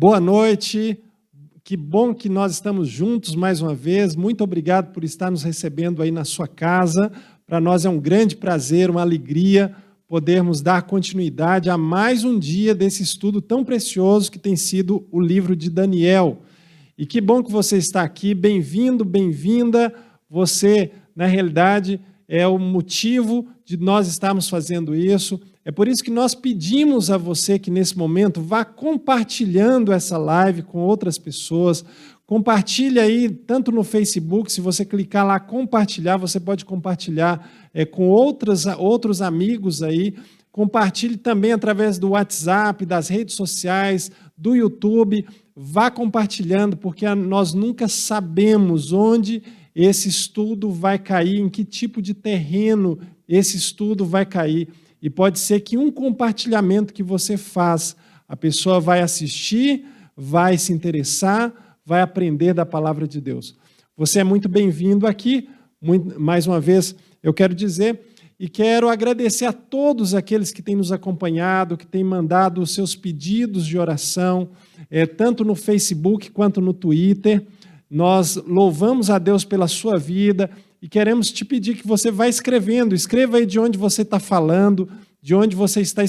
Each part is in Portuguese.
Boa noite, que bom que nós estamos juntos mais uma vez. Muito obrigado por estar nos recebendo aí na sua casa. Para nós é um grande prazer, uma alegria podermos dar continuidade a mais um dia desse estudo tão precioso que tem sido o livro de Daniel. E que bom que você está aqui, bem-vindo, bem-vinda. Você, na realidade, é o motivo de nós estarmos fazendo isso. É por isso que nós pedimos a você que, nesse momento, vá compartilhando essa live com outras pessoas. Compartilhe aí, tanto no Facebook, se você clicar lá, compartilhar, você pode compartilhar com outros amigos aí. Compartilhe também através do WhatsApp, das redes sociais, do YouTube. Vá compartilhando, porque nós nunca sabemos onde esse estudo vai cair, em que tipo de terreno esse estudo vai cair. E pode ser que um compartilhamento que você faz, a pessoa vai assistir, vai se interessar, vai aprender da palavra de Deus. Você é muito bem-vindo aqui. Mais uma vez, eu quero dizer e quero agradecer a todos aqueles que têm nos acompanhado, que têm mandado os seus pedidos de oração, tanto no Facebook quanto no Twitter. Nós louvamos a Deus pela sua vida e queremos te pedir que você vá escrevendo. Escreva aí de onde você está falando, de onde você está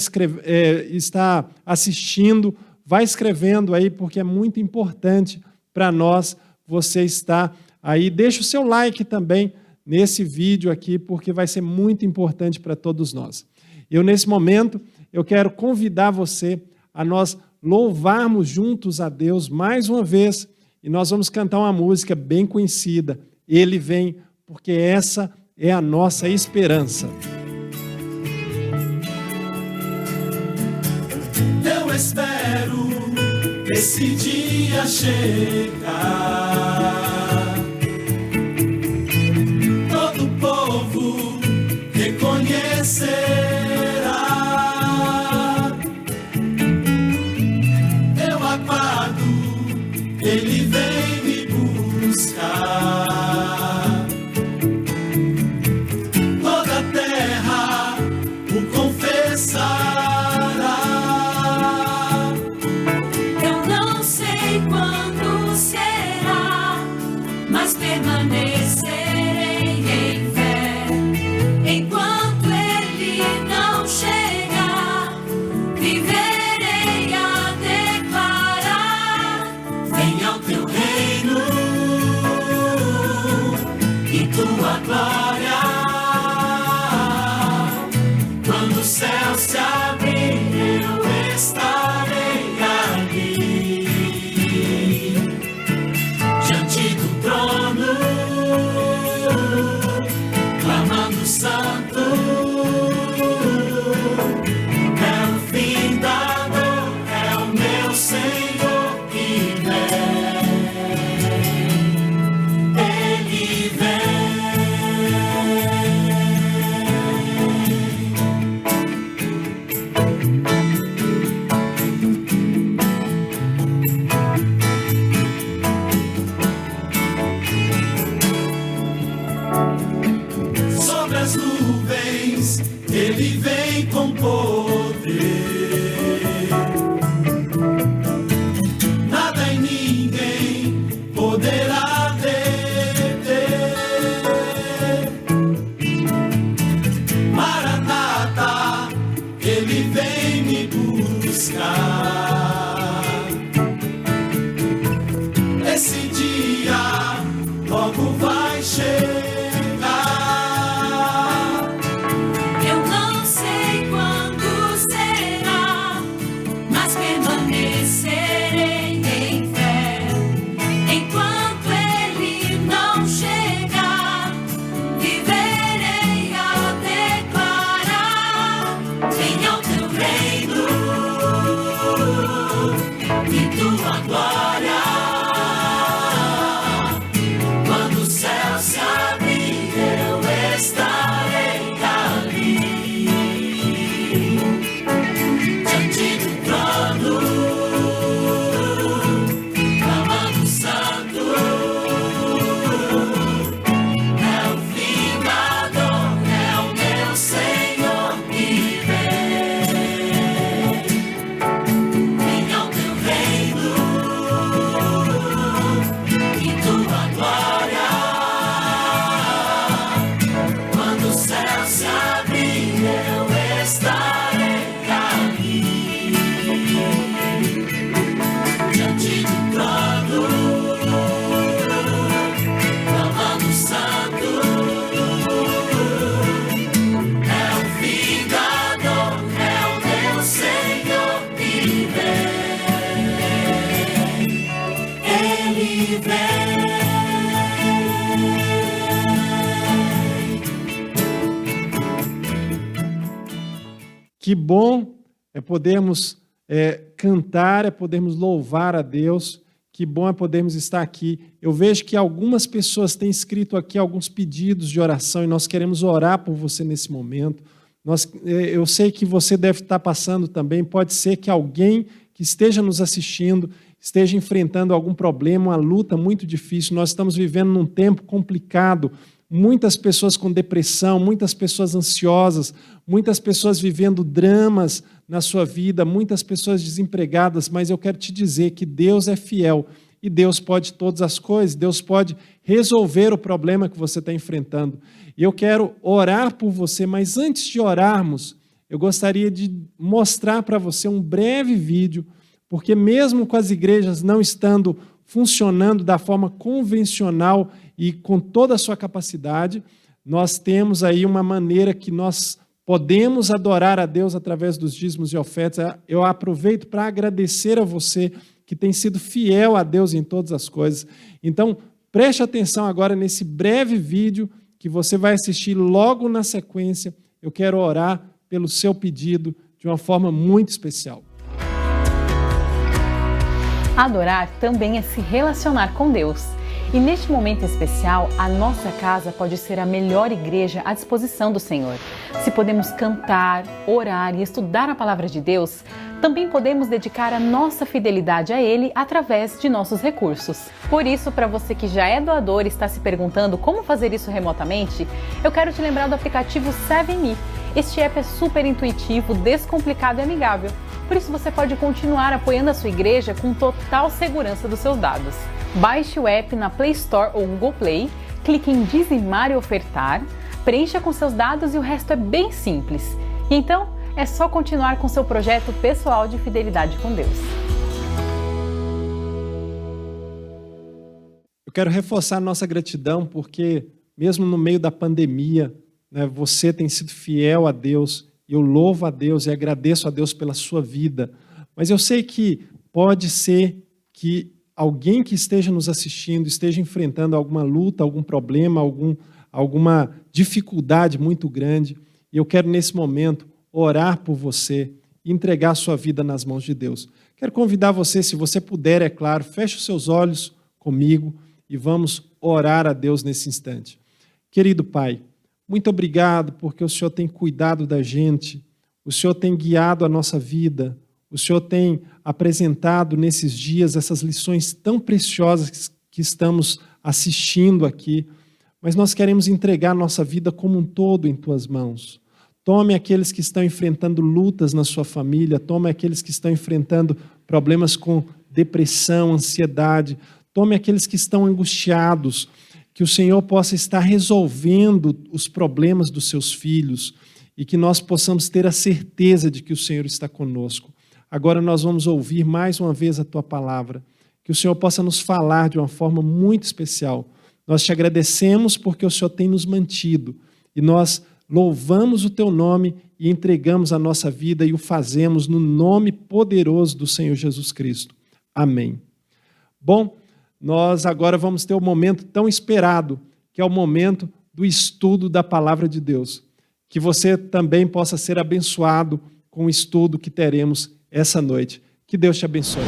assistindo. Vai escrevendo aí, porque é muito importante para nós você estar aí. Deixa o seu like também nesse vídeo aqui, porque vai ser muito importante para todos nós. Nesse momento, eu quero convidar você a nós louvarmos juntos a Deus mais uma vez, e nós vamos cantar uma música bem conhecida, Ele Vem, porque essa é a nossa esperança. Eu espero esse dia chegar, todo povo reconhecerá. Eu aguardo, Ele vem me buscar. Toda a terra o confessará. Eu não sei quando será, mas permanecerei em fé. Enquanto Ele não chegar, viverei a declarar: Venha o teu reino e tua glória. Quando o céu se abrir, eu estarei ali, diante do trono, Ele vem. Que bom é podermos cantar, é podermos louvar a Deus. Que bom é podermos estar aqui. Eu vejo que algumas pessoas têm escrito aqui alguns pedidos de oração e nós queremos orar por você nesse momento. Eu sei que você deve estar passando também, pode ser que alguém que esteja nos assistindo esteja enfrentando algum problema, uma luta muito difícil. Nós estamos vivendo num tempo complicado, muitas pessoas com depressão, muitas pessoas ansiosas, muitas pessoas vivendo dramas na sua vida, muitas pessoas desempregadas, mas eu quero te dizer que Deus é fiel e Deus pode todas as coisas, Deus pode resolver o problema que você está enfrentando. E eu quero orar por você, mas antes de orarmos, eu gostaria de mostrar para você um breve vídeo, porque mesmo com as igrejas não estando funcionando da forma convencional e com toda a sua capacidade, nós temos aí uma maneira que nós podemos adorar a Deus através dos dízimos e ofertas. Eu aproveito para agradecer a você que tem sido fiel a Deus em todas as coisas. Então, preste atenção agora nesse breve vídeo que você vai assistir logo na sequência. Eu quero orar pelo seu pedido de uma forma muito especial. Adorar também é se relacionar com Deus. E neste momento especial, a nossa casa pode ser a melhor igreja à disposição do Senhor. Se podemos cantar, orar e estudar a palavra de Deus, também podemos dedicar a nossa fidelidade a Ele através de nossos recursos. Por isso, para você que já é doador e está se perguntando como fazer isso remotamente, eu quero te lembrar do aplicativo 7Me. Este app é super intuitivo, descomplicado e amigável. Por isso você pode continuar apoiando a sua igreja com total segurança dos seus dados. Baixe o app na Play Store ou Google Play, clique em dizimar e ofertar, preencha com seus dados e o resto é bem simples. E então, é só continuar com seu projeto pessoal de fidelidade com Deus. Eu quero reforçar a nossa gratidão porque, mesmo no meio da pandemia, você tem sido fiel a Deus. Eu louvo a Deus e agradeço a Deus pela sua vida. Mas eu sei que pode ser que alguém que esteja nos assistindo esteja enfrentando alguma luta, algum problema, alguma dificuldade muito grande. E eu quero, nesse momento, orar por você e entregar a sua vida nas mãos de Deus. Quero convidar você, se você puder, é claro, feche os seus olhos comigo e vamos orar a Deus nesse instante. Querido Pai, muito obrigado porque o Senhor tem cuidado da gente, o Senhor tem guiado a nossa vida, o Senhor tem apresentado nesses dias essas lições tão preciosas que estamos assistindo aqui, mas nós queremos entregar a nossa vida como um todo em Tuas mãos. Tome aqueles que estão enfrentando lutas na sua família, tome aqueles que estão enfrentando problemas com depressão, ansiedade, tome aqueles que estão angustiados, que o Senhor possa estar resolvendo os problemas dos seus filhos e que nós possamos ter a certeza de que o Senhor está conosco. Agora nós vamos ouvir mais uma vez a Tua palavra, que o Senhor possa nos falar de uma forma muito especial. Nós Te agradecemos porque o Senhor tem nos mantido e nós louvamos o Teu nome e entregamos a nossa vida e o fazemos no nome poderoso do Senhor Jesus Cristo. Amém. Bom, nós agora vamos ter o momento tão esperado, que é o momento do estudo da Palavra de Deus. Que você também possa ser abençoado com o estudo que teremos essa noite. Que Deus te abençoe.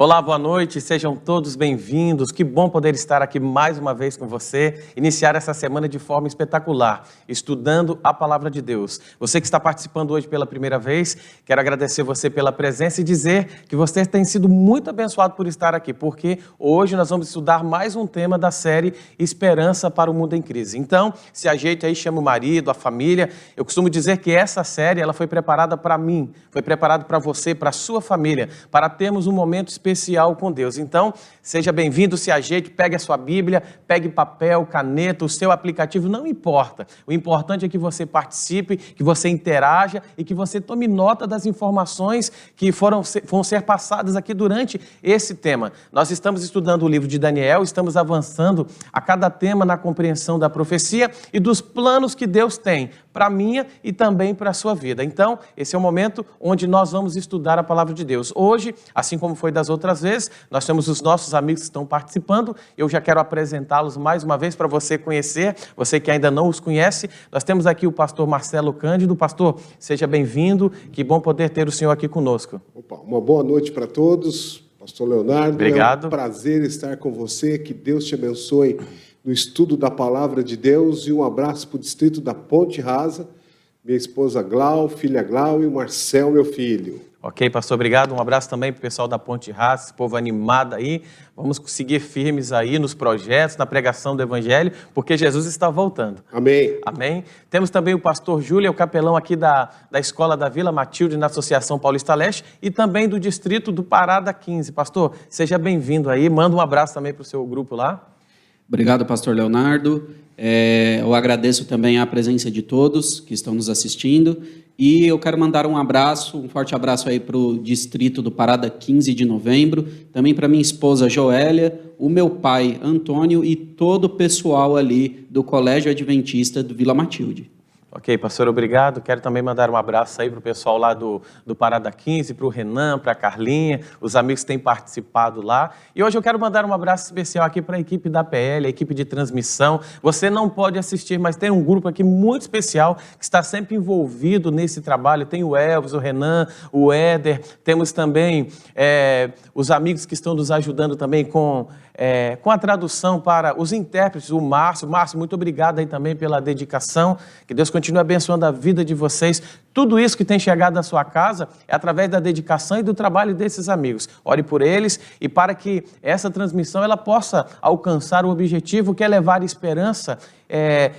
Olá, boa noite, sejam todos bem-vindos. Que bom poder estar aqui mais uma vez com você, iniciar essa semana de forma espetacular, estudando a Palavra de Deus. Você que está participando hoje pela primeira vez, quero agradecer você pela presença e dizer que você tem sido muito abençoado por estar aqui, porque hoje nós vamos estudar mais um tema da série Esperança para o Mundo em Crise. Então, se ajeite aí, chama o marido, a família. Eu costumo dizer que essa série ela foi preparada para mim, foi preparada para você, para a sua família, para termos um momento especial especial com Deus. Então, seja bem-vindo, se ajeite, pegue a sua Bíblia, pegue papel, caneta, o seu aplicativo, não importa. O importante é que você participe, que você interaja e que você tome nota das informações que vão ser passadas aqui durante esse tema. Nós estamos estudando o livro de Daniel, estamos avançando a cada tema na compreensão da profecia e dos planos que Deus tem para a minha e também para a sua vida. Então, esse é o momento onde nós vamos estudar a palavra de Deus. Hoje, assim como foi das outras vezes, nós temos os nossos amigos que estão participando. Eu já quero apresentá-los mais uma vez para você conhecer, você que ainda não os conhece. Nós temos aqui o pastor Marcelo Cândido. Pastor, seja bem-vindo. Que bom poder ter o senhor aqui conosco. Opa, uma boa noite para todos. Pastor Leonardo, obrigado. É um prazer estar com você. Que Deus te abençoe no estudo da palavra de Deus, e um abraço para o distrito da Ponte Rasa, minha esposa Glau, filha Glau, e o Marcel, meu filho. Ok, pastor, obrigado. Um abraço também para o pessoal da Ponte Rasa, esse povo animado aí. Vamos seguir firmes aí nos projetos, na pregação do Evangelho, porque Jesus está voltando. Amém. Amém. Temos também o pastor Júlio, o capelão aqui da Escola da Vila Matilde, na Associação Paulista Leste, e também do distrito do Parada 15. Pastor, seja bem-vindo aí. Manda um abraço também para o seu grupo lá. Obrigado, pastor Leonardo. Eu agradeço também a presença de todos que estão nos assistindo, e eu quero mandar um forte abraço aí para o distrito do Parada 15 de novembro, também para minha esposa Joélia, o meu pai Antônio e todo o pessoal ali do Colégio Adventista do Vila Matilde. Ok, pastor, obrigado. Quero também mandar um abraço aí para o pessoal lá do Parada 15, para o Renan, para a Carlinha, os amigos que têm participado lá. E hoje eu quero mandar um abraço especial aqui para a equipe da PL, a equipe de transmissão. Você não pode assistir, mas tem um grupo aqui muito especial que está sempre envolvido nesse trabalho. Tem o Elvis, o Renan, o Éder, temos também os amigos que estão nos ajudando também com a tradução para os intérpretes, o Márcio. Márcio, muito obrigado aí também pela dedicação. Que Deus continue abençoando a vida de vocês. Tudo isso que tem chegado à sua casa é através da dedicação e do trabalho desses amigos. Ore por eles e para que essa transmissão ela possa alcançar o objetivo que é levar esperança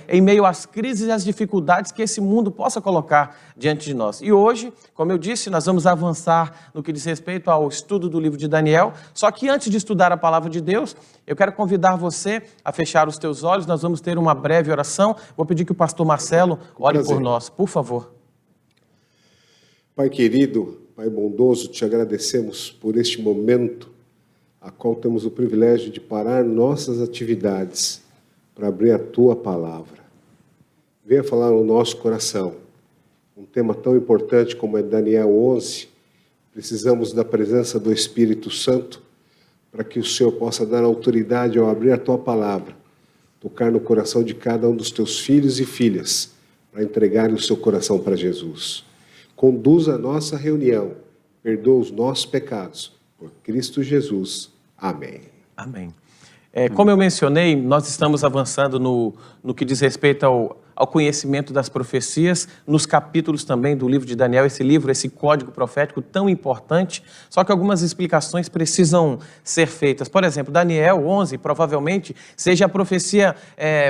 em meio às crises e às dificuldades que esse mundo possa colocar diante de nós. E hoje, como eu disse, nós vamos avançar no que diz respeito ao estudo do livro de Daniel. Só que antes de estudar a palavra de Deus, eu quero convidar você a fechar os teus olhos. Nós vamos ter uma breve oração. Vou pedir que o pastor Marcelo ore por nós, por favor. Pai querido, Pai bondoso, te agradecemos por este momento, a qual temos o privilégio de parar nossas atividades para abrir a Tua palavra. Venha falar no nosso coração. Um tema tão importante como é Daniel 11, precisamos da presença do Espírito Santo para que o Senhor possa dar autoridade ao abrir a Tua palavra, tocar no coração de cada um dos Teus filhos e filhas, para entregar o seu coração para Jesus. Conduza a nossa reunião, perdoa os nossos pecados, por Cristo Jesus. Amém. Amém. Como eu mencionei, nós estamos avançando no que diz respeito ao conhecimento das profecias, nos capítulos também do livro de Daniel, esse livro, esse código profético tão importante, só que algumas explicações precisam ser feitas. Por exemplo, Daniel 11 provavelmente seja a profecia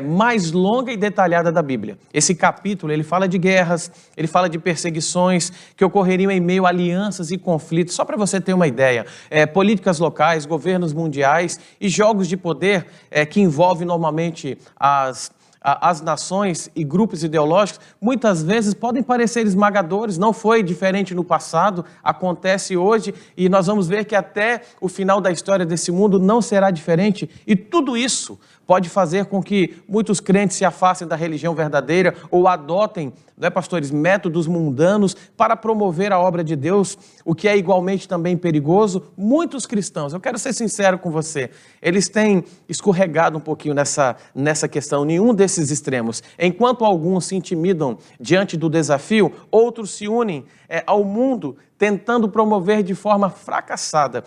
mais longa e detalhada da Bíblia. Esse capítulo, ele fala de guerras, ele fala de perseguições que ocorreriam em meio a alianças e conflitos. Só para você ter uma ideia, políticas locais, governos mundiais e jogos de poder que envolvem normalmente as nações e grupos ideológicos, muitas vezes podem parecer esmagadores. Não foi diferente no passado, acontece hoje, e nós vamos ver que até o final da história desse mundo não será diferente, e tudo isso pode fazer com que muitos crentes se afastem da religião verdadeira ou adotem, pastores, métodos mundanos para promover a obra de Deus, o que é igualmente também perigoso. Muitos cristãos, eu quero ser sincero com você, eles têm escorregado um pouquinho nessa questão, nenhum desses extremos. Enquanto alguns se intimidam diante do desafio, outros se unem ao mundo, tentando promover de forma fracassada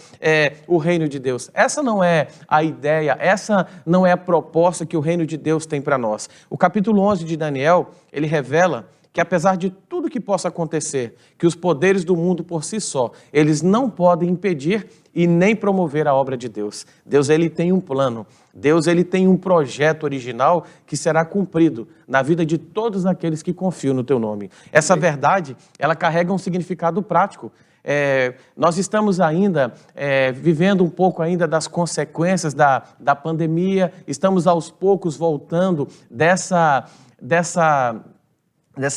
o reino de Deus. Essa não é a ideia, essa não é a proposta que o reino de Deus tem para nós. O capítulo 11 de Daniel, ele revela que apesar de tudo que possa acontecer, que os poderes do mundo por si só, eles não podem impedir e nem promover a obra de Deus. Deus, ele tem um plano. Deus, ele tem um projeto original que será cumprido na vida de todos aqueles que confiam no teu nome. Essa verdade, ela carrega um significado prático. Nós estamos ainda vivendo um pouco ainda das consequências da pandemia, estamos aos poucos voltando dessa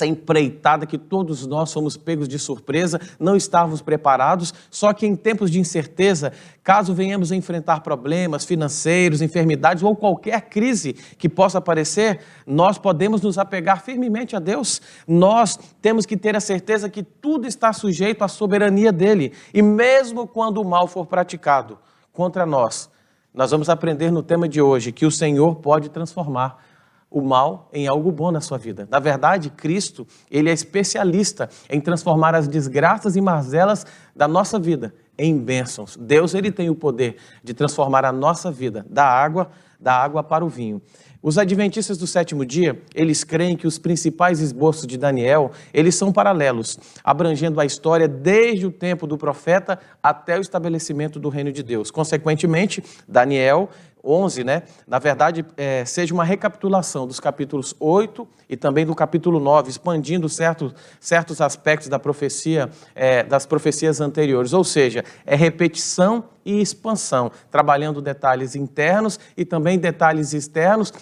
empreitada que todos nós fomos pegos de surpresa, não estávamos preparados, só que em tempos de incerteza, caso venhamos a enfrentar problemas financeiros, enfermidades ou qualquer crise que possa aparecer, nós podemos nos apegar firmemente a Deus. Nós temos que ter a certeza que tudo está sujeito à soberania dele, e mesmo quando o mal for praticado contra nós vamos aprender no tema de hoje que o Senhor pode transformar o mal em algo bom na sua vida. Na verdade, Cristo, ele é especialista em transformar as desgraças e mazelas da nossa vida em bênçãos. Deus, ele tem o poder de transformar a nossa vida da água para o vinho. Os adventistas do sétimo dia, eles creem que os principais esboços de Daniel, eles são paralelos, abrangendo a história desde o tempo do profeta até o estabelecimento do reino de Deus. Consequentemente, Daniel 11, na verdade, seja uma recapitulação dos capítulos 8 e também do capítulo 9, expandindo certos aspectos da profecia, das profecias anteriores. Ou seja, é repetição e expansão, trabalhando detalhes internos e também detalhes externos,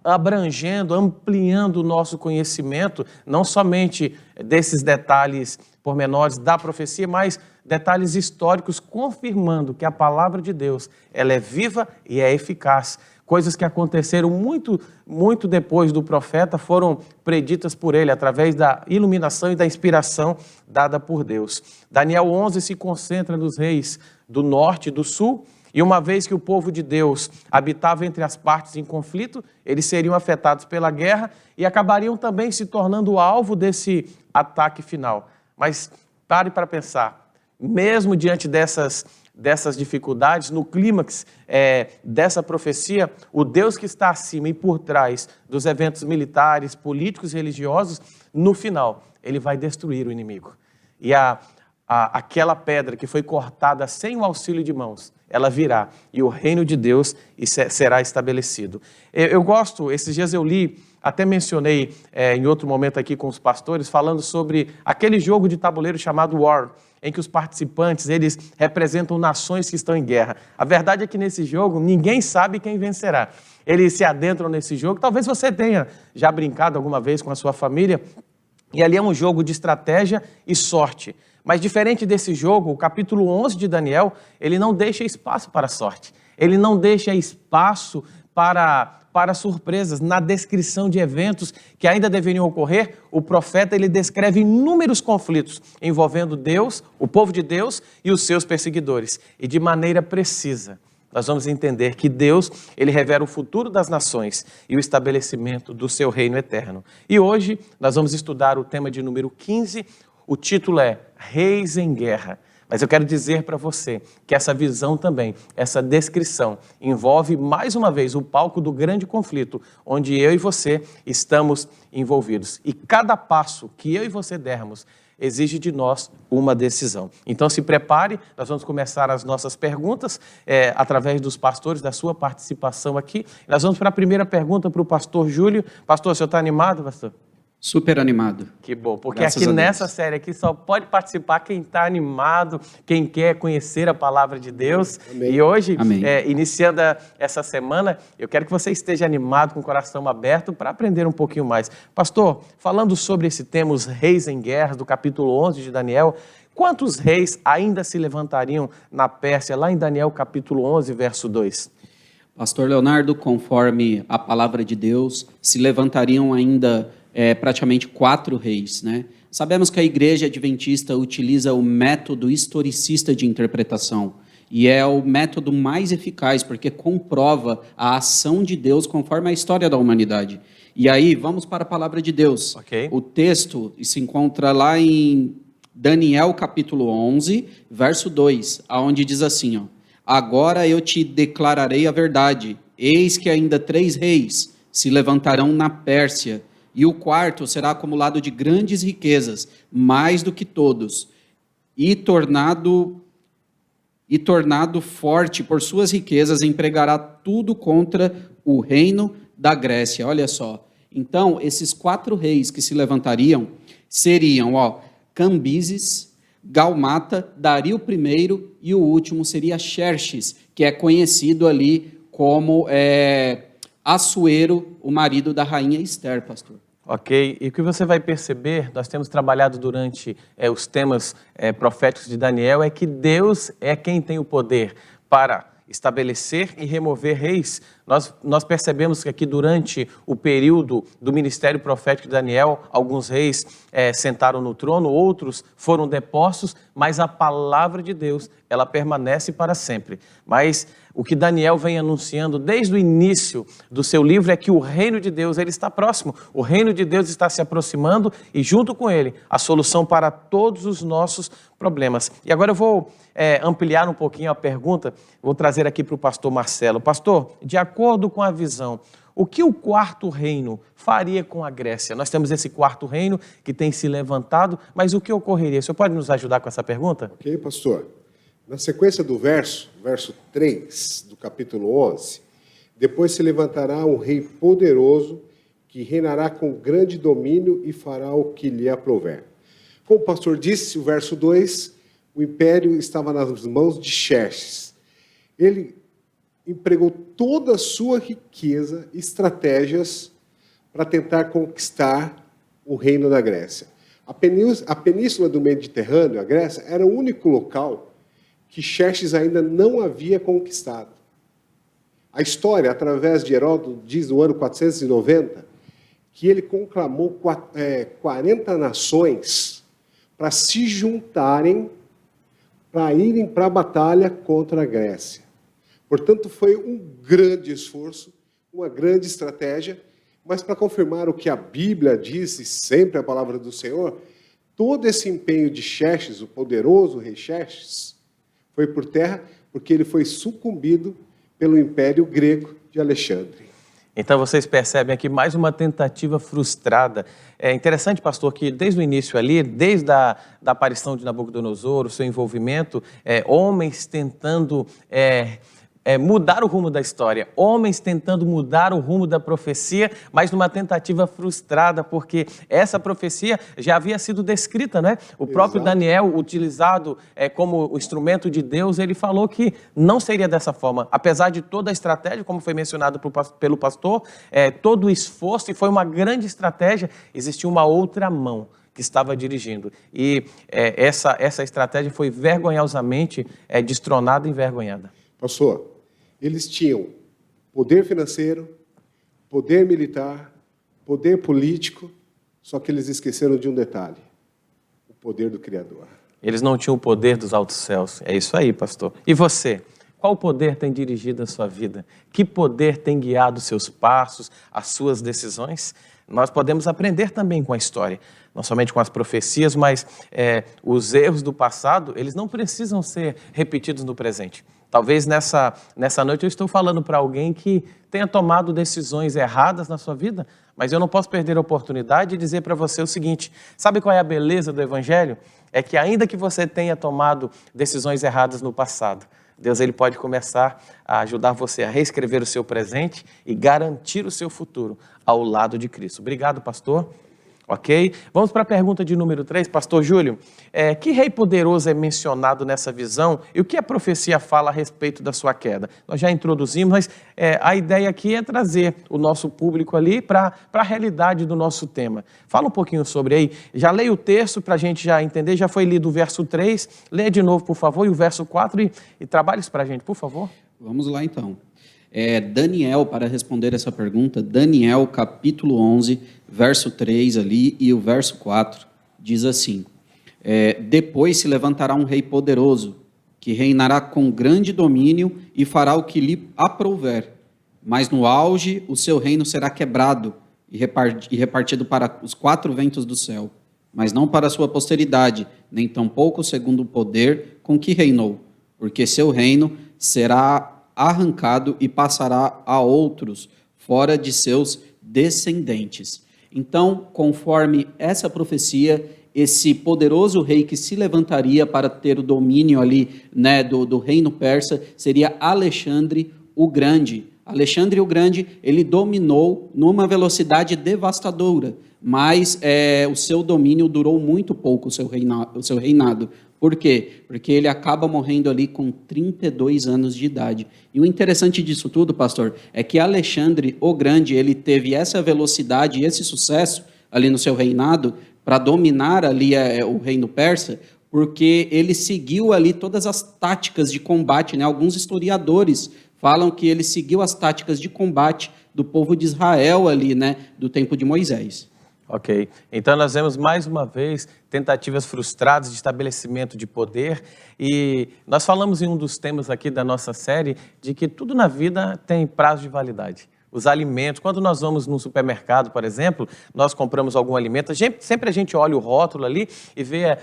abrangendo, ampliando o nosso conhecimento, não somente desses detalhes pormenores da profecia, mas detalhes históricos confirmando que a palavra de Deus, ela é viva e é eficaz. Coisas que aconteceram muito depois do profeta foram preditas por ele, através da iluminação e da inspiração dada por Deus. Daniel 11 se concentra nos reis do norte e do sul, e uma vez que o povo de Deus habitava entre as partes em conflito, eles seriam afetados pela guerra e acabariam também se tornando alvo desse ataque final. Mas pare para pensar, mesmo diante dessas dificuldades, no clímax dessa profecia, o Deus que está acima e por trás dos eventos militares, políticos e religiosos, no final, ele vai destruir o inimigo. E aquela pedra que foi cortada sem o auxílio de mãos, ela virá e o reino de Deus será estabelecido. Eu gosto, esses dias eu li, até mencionei em outro momento aqui com os pastores, falando sobre aquele jogo de tabuleiro chamado War, em que os participantes, eles representam nações que estão em guerra. A verdade é que nesse jogo, ninguém sabe quem vencerá. Eles se adentram nesse jogo, talvez você tenha já brincado alguma vez com a sua família, e ali é um jogo de estratégia e sorte. Mas diferente desse jogo, o capítulo 11 de Daniel, ele não deixa espaço para sorte. Ele não deixa espaço para surpresas. Na descrição de eventos que ainda deveriam ocorrer, o profeta ele descreve inúmeros conflitos envolvendo Deus, o povo de Deus e os seus perseguidores. E de maneira precisa, nós vamos entender que Deus, ele revela o futuro das nações e o estabelecimento do seu reino eterno. E hoje nós vamos estudar o tema de número 15, o título é Reis em Guerra. Mas eu quero dizer para você que essa visão também, essa descrição, envolve mais uma vez o palco do grande conflito, onde eu e você estamos envolvidos. E cada passo que eu e você dermos exige de nós uma decisão. Então se prepare, nós vamos começar as nossas perguntas através dos pastores, da sua participação aqui. Nós vamos para a primeira pergunta para o pastor Júlio. Pastor, o senhor está animado, pastor? Super animado. Que bom, porque Graças aqui a Deus. nessa série aqui só pode participar quem está animado, quem quer conhecer a palavra de Deus. Amém. E hoje, Amém. iniciando essa semana, eu quero que você esteja animado, com o coração aberto, para aprender um pouquinho mais. Pastor, falando sobre esse tema, os reis em guerra, do capítulo 11 de Daniel, quantos reis ainda se levantariam na Pérsia, lá em Daniel capítulo 11, verso 2? Pastor Leonardo, conforme a palavra de Deus, se levantariam ainda praticamente 4 reis, né? Sabemos que a igreja adventista utiliza o método historicista de interpretação, e é o método mais eficaz, porque comprova a ação de Deus conforme a história da humanidade. E aí, vamos para a palavra de Deus. Ok. O texto se encontra lá em Daniel capítulo 11, verso 2, onde diz assim, ó: Agora eu te declararei a verdade, eis que ainda 3 reis se levantarão na Pérsia, E o quarto será acumulado de grandes riquezas, mais do que todos, e tornado forte por suas riquezas, empregará tudo contra o reino da Grécia. Olha só. Então, esses 4 reis que se levantariam seriam, Cambises, Galmata, Dario I, e o último seria Xerxes, que é conhecido ali como Assuero, o marido da rainha Esther, pastor. Ok, e o que você vai perceber, nós temos trabalhado durante os temas proféticos de Daniel, é que Deus é quem tem o poder para estabelecer e remover reis. Nós percebemos que aqui durante o período do ministério profético de Daniel, alguns reis sentaram no trono, outros foram depostos, mas a palavra de Deus, ela permanece para sempre. Mas o que Daniel vem anunciando desde o início do seu livro é que o reino de Deus, ele está próximo. O reino de Deus está se aproximando e junto com ele a solução para todos os nossos problemas. E agora eu vou ampliar um pouquinho a pergunta, vou trazer aqui para o pastor Marcelo. Pastor, de acordo com a visão, o que o 4º reino faria com a Grécia? Nós temos esse 4º reino que tem se levantado, mas o que ocorreria? O senhor pode nos ajudar com essa pergunta? Ok, pastor. Na sequência do verso 3 do capítulo 11, depois se levantará um rei poderoso que reinará com grande domínio e fará o que lhe aprouver. Como o pastor disse, o verso 2, o império estava nas mãos de Xerxes. Ele empregou toda a sua riqueza e estratégias para tentar conquistar o reino da Grécia. A península do Mediterrâneo, a Grécia, era o único local que Xerxes ainda não havia conquistado. A história, através de Heródoto, diz no ano 490 que ele conclamou 40 nações para se juntarem, para irem para a batalha contra a Grécia. Portanto, foi um grande esforço, uma grande estratégia, mas para confirmar o que a Bíblia diz, e sempre a palavra do Senhor, todo esse empenho de Xerxes, o poderoso rei Xerxes, foi por terra porque ele foi sucumbido pelo Império Grego de Alexandre. Então vocês percebem aqui mais uma tentativa frustrada. É interessante, pastor, que desde o início ali, desde a aparição de Nabucodonosor, o seu envolvimento, homens tentando mudar o rumo da história, homens tentando mudar o rumo da profecia, mas numa tentativa frustrada, porque essa profecia já havia sido descrita, né? O próprio Daniel, utilizado como o instrumento de Deus, ele falou que não seria dessa forma. Apesar de toda a estratégia, como foi mencionado pelo pastor, todo o esforço, e foi uma grande estratégia, existia uma outra mão que estava dirigindo. E essa estratégia foi vergonhosamente destronada e envergonhada. Pastor, eles tinham poder financeiro, poder militar, poder político, só que eles esqueceram de um detalhe: o poder do Criador. Eles não tinham o poder dos altos céus. É isso aí, pastor. E você? Qual poder tem dirigido a sua vida? Que poder tem guiado os seus passos, as suas decisões? Nós podemos aprender também com a história, não somente com as profecias, mas os erros do passado, eles não precisam ser repetidos no presente. Talvez nessa noite eu estou falando para alguém que tenha tomado decisões erradas na sua vida, mas eu não posso perder a oportunidade de dizer para você o seguinte: sabe qual é a beleza do Evangelho? É que ainda que você tenha tomado decisões erradas no passado, Deus ele pode começar a ajudar você a reescrever o seu presente e garantir o seu futuro ao lado de Cristo. Obrigado, pastor. Ok? Vamos para a pergunta de número 3, pastor Júlio. Que rei poderoso é mencionado nessa visão e o que a profecia fala a respeito da sua queda? Nós já introduzimos, mas a ideia aqui é trazer o nosso público ali para a realidade do nosso tema. Fala um pouquinho sobre aí. Já leia o texto para a gente já entender. Já foi lido o verso 3. Leia de novo, por favor, e o verso 4 e trabalhe isso para a gente, por favor. Vamos lá, então. Daniel, para responder essa pergunta, Daniel, capítulo 11, verso 3 ali e o verso 4, diz assim: depois se levantará um rei poderoso, que reinará com grande domínio e fará o que lhe aprouver. Mas no auge o seu reino será quebrado e repartido para os 4 ventos do céu, mas não para a sua posteridade, nem tampouco segundo o poder com que reinou, porque seu reino será arrancado e passará a outros, fora de seus descendentes. Então, conforme essa profecia, esse poderoso rei que se levantaria para ter o domínio ali, né, do reino persa, seria Alexandre o Grande. Alexandre o Grande, ele dominou numa velocidade devastadora, mas o seu domínio durou muito pouco, o seu reinado. Por quê? Porque ele acaba morrendo ali com 32 anos de idade. E o interessante disso tudo, pastor, é que Alexandre o Grande, ele teve essa velocidade e esse sucesso ali no seu reinado para dominar ali o reino persa, porque ele seguiu ali todas as táticas de combate, né? Alguns historiadores falam que ele seguiu as táticas de combate do povo de Israel ali, né? Do tempo de Moisés. Ok, então nós vemos mais uma vez tentativas frustradas de estabelecimento de poder, e nós falamos em um dos temas aqui da nossa série de que tudo na vida tem prazo de validade. Os alimentos, quando nós vamos num supermercado, por exemplo, nós compramos algum alimento, sempre a gente olha o rótulo ali e vê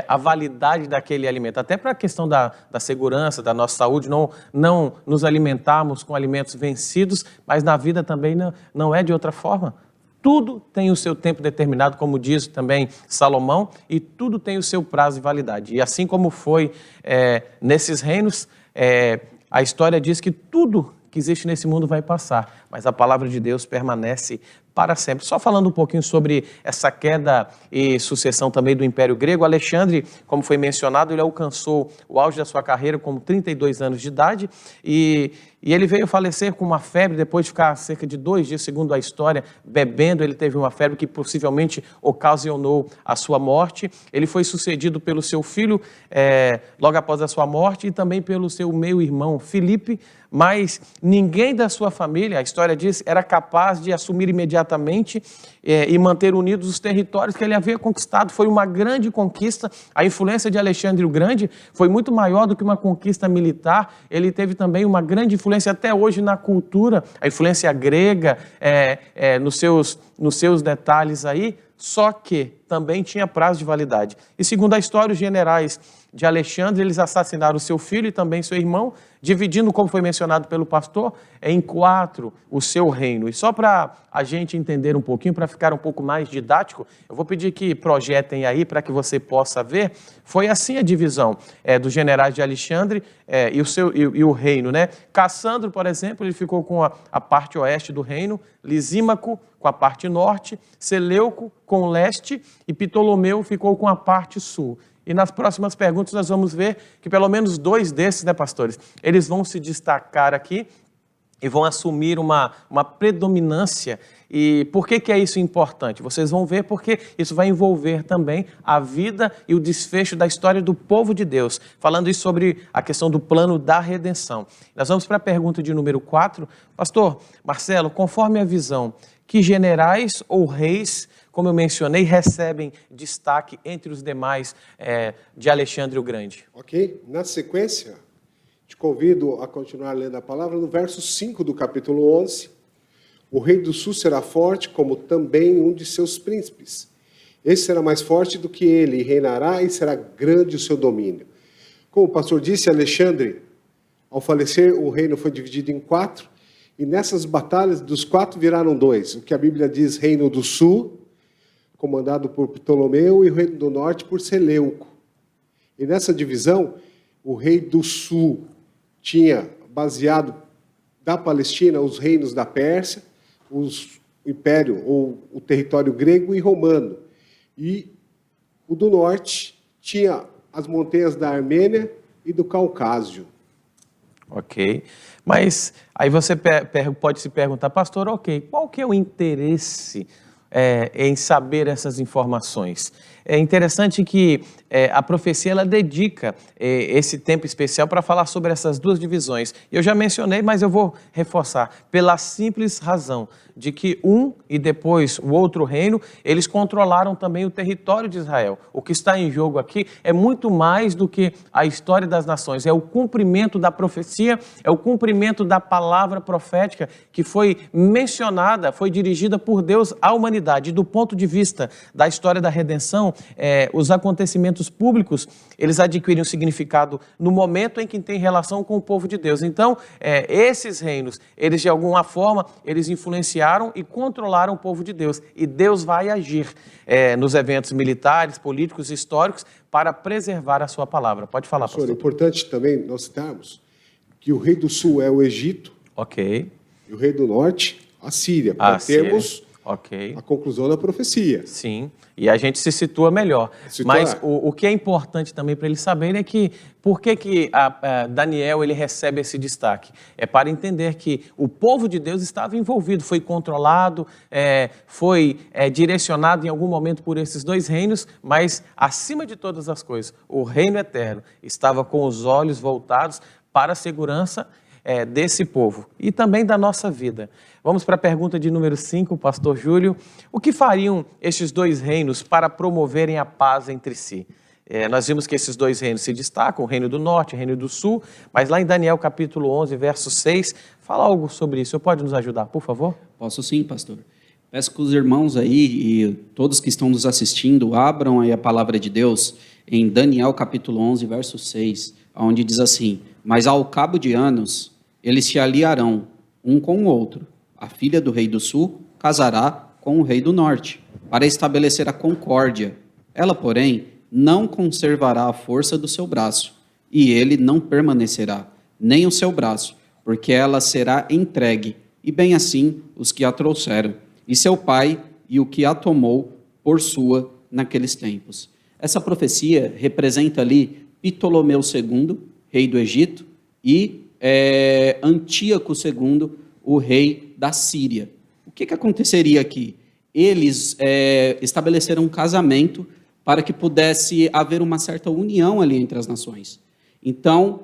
a validade daquele alimento, até para a questão da segurança, da nossa saúde, não nos alimentarmos com alimentos vencidos, mas na vida também não é de outra forma. Tudo tem o seu tempo determinado, como diz também Salomão, e tudo tem o seu prazo de validade. E assim como foi nesses reinos, a história diz que tudo que existe nesse mundo vai passar, mas a palavra de Deus permanece para sempre. Só falando um pouquinho sobre essa queda e sucessão também do Império Grego, Alexandre, como foi mencionado, ele alcançou o auge da sua carreira com 32 anos de idade e ele veio falecer com uma febre, depois de ficar cerca de 2 dias, segundo a história, bebendo. Ele teve uma febre que possivelmente ocasionou a sua morte. Ele foi sucedido pelo seu filho logo após a sua morte e também pelo seu meio-irmão Filipe, mas ninguém da sua família, a história diz, era capaz de assumir imediatamente e manter unidos os territórios que ele havia conquistado. Foi uma grande conquista. A influência de Alexandre o Grande foi muito maior do que uma conquista militar. Ele teve também uma grande influência até hoje na cultura, a influência grega, nos seus detalhes aí, só que também tinha prazo de validade. E segundo a história, os generais de Alexandre, eles assassinaram seu filho e também seu irmão, dividindo, como foi mencionado pelo pastor, em 4 o seu reino. E só para a gente entender um pouquinho, para ficar um pouco mais didático, eu vou pedir que projetem aí para que você possa ver. Foi assim a divisão dos generais de Alexandre e o reino, né? Cassandro, por exemplo, ele ficou com a parte oeste do reino, Lisímaco com a parte norte, Seleuco com o leste e Ptolomeu ficou com a parte sul. E nas próximas perguntas nós vamos ver que pelo menos 2 desses, né, pastores, eles vão se destacar aqui e vão assumir uma predominância. E por que é isso importante? Vocês vão ver porque isso vai envolver também a vida e o desfecho da história do povo de Deus, falando isso sobre a questão do plano da redenção. Nós vamos para a pergunta de número 4. Pastor Marcelo, conforme a visão, que generais ou reis, como eu mencionei, recebem destaque entre os demais de Alexandre o Grande? Ok, na sequência, te convido a continuar lendo a palavra no verso 5 do capítulo 11. O rei do sul será forte, como também um de seus príncipes. Esse será mais forte do que ele, e reinará, e será grande o seu domínio. Como o pastor disse, Alexandre, ao falecer, o reino foi dividido em 4, e nessas batalhas, dos 4 viraram 2. O que a Bíblia diz, reino do sul, comandado por Ptolomeu, e o reino do norte por Seleuco. E nessa divisão, o rei do sul tinha baseado da Palestina os reinos da Pérsia, o império ou o território grego e romano. E o do norte tinha as montanhas da Armênia e do Caucásio. Ok, mas aí você pode se perguntar, pastor, ok, qual que é o interesse em saber essas informações? É interessante que a profecia ela dedica esse tempo especial para falar sobre essas 2 divisões. Eu já mencionei, mas eu vou reforçar, pela simples razão de que um e depois o outro reino, eles controlaram também o território de Israel. O que está em jogo aqui é muito mais do que a história das nações, é o cumprimento da profecia, é o cumprimento da palavra profética que foi mencionada, foi dirigida por Deus à humanidade. E do ponto de vista da história da redenção, os acontecimentos públicos, eles adquirem um significado no momento em que tem relação com o povo de Deus. Então, esses reinos, eles de alguma forma, eles influenciaram e controlaram o povo de Deus. E Deus vai agir nos eventos militares, políticos, históricos, para preservar a sua palavra. Pode falar, pastor. É importante também nós citarmos que o rei do sul é o Egito, Ok. e o rei do norte, a Síria, para termos Ok. a conclusão da profecia. Sim, e a gente se situa melhor. Mas o que é importante também para eles saberem é que por que Daniel ele recebe esse destaque? É para entender que o povo de Deus estava envolvido, foi controlado, foi direcionado em algum momento por esses dois reinos, mas acima de todas as coisas, o reino eterno estava com os olhos voltados para a segurança desse povo e também da nossa vida. Vamos para a pergunta de número 5, pastor Júlio. O que fariam estes dois reinos para promoverem a paz entre si? Nós vimos que esses dois reinos se destacam, o reino do norte e o reino do sul, mas lá em Daniel capítulo 11, verso 6, fala algo sobre isso. Você pode nos ajudar, por favor? Posso sim, pastor. Peço que os irmãos aí e todos que estão nos assistindo abram aí a palavra de Deus em Daniel capítulo 11, verso 6, onde diz assim: mas ao cabo de anos eles se aliarão um com o outro. A filha do rei do sul casará com o rei do norte, para estabelecer a concórdia. Ela, porém, não conservará a força do seu braço, e ele não permanecerá, nem o seu braço, porque ela será entregue, e bem assim os que a trouxeram, e seu pai e o que a tomou por sua naqueles tempos. Essa profecia representa ali Ptolomeu II, rei do Egito, e Antíoco II, o rei da Síria. O que aconteceria aqui? Eles estabeleceram um casamento para que pudesse haver uma certa união ali entre as nações. Então,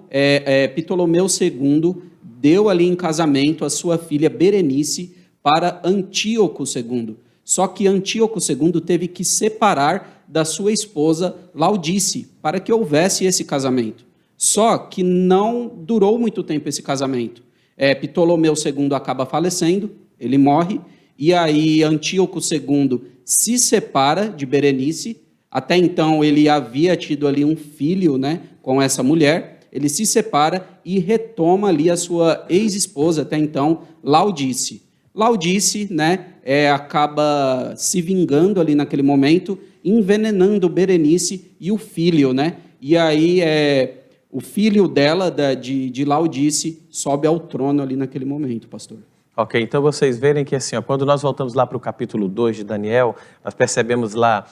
Ptolomeu II deu ali em casamento a sua filha Berenice para Antíoco II. Só que Antíoco II teve que separar da sua esposa Laodice para que houvesse esse casamento. Só que não durou muito tempo esse casamento. Ptolomeu II acaba falecendo, ele morre, e aí Antíoco II se separa de Berenice. Até então ele havia tido ali um filho, né, com essa mulher. Ele se separa e retoma ali a sua ex-esposa, até então, Laodice. Laodice, né, acaba se vingando ali naquele momento, envenenando Berenice e o filho, né? E aí o filho dela, de Laodice, sobe ao trono ali naquele momento, pastor. Ok, então vocês verem que assim, quando nós voltamos lá para o capítulo 2 de Daniel, nós percebemos lá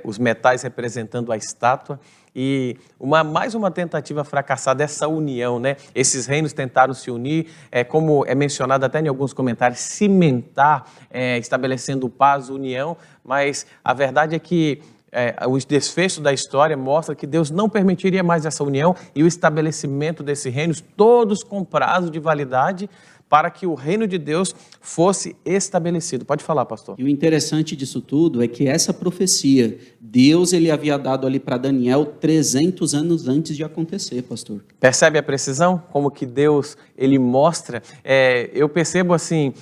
os metais representando a estátua e mais uma tentativa fracassada dessa união, né? Esses reinos tentaram se unir, como é mencionado até em alguns comentários, cimentar, estabelecendo paz, união, mas a verdade é que o desfecho da história mostra que Deus não permitiria mais essa união e o estabelecimento desses reinos, todos com prazo de validade, para que o reino de Deus fosse estabelecido. Pode falar, pastor. E o interessante disso tudo é que essa profecia, Deus ele havia dado ali para Daniel 300 anos antes de acontecer, pastor. Percebe a precisão? Como que Deus ele mostra? Eu percebo assim,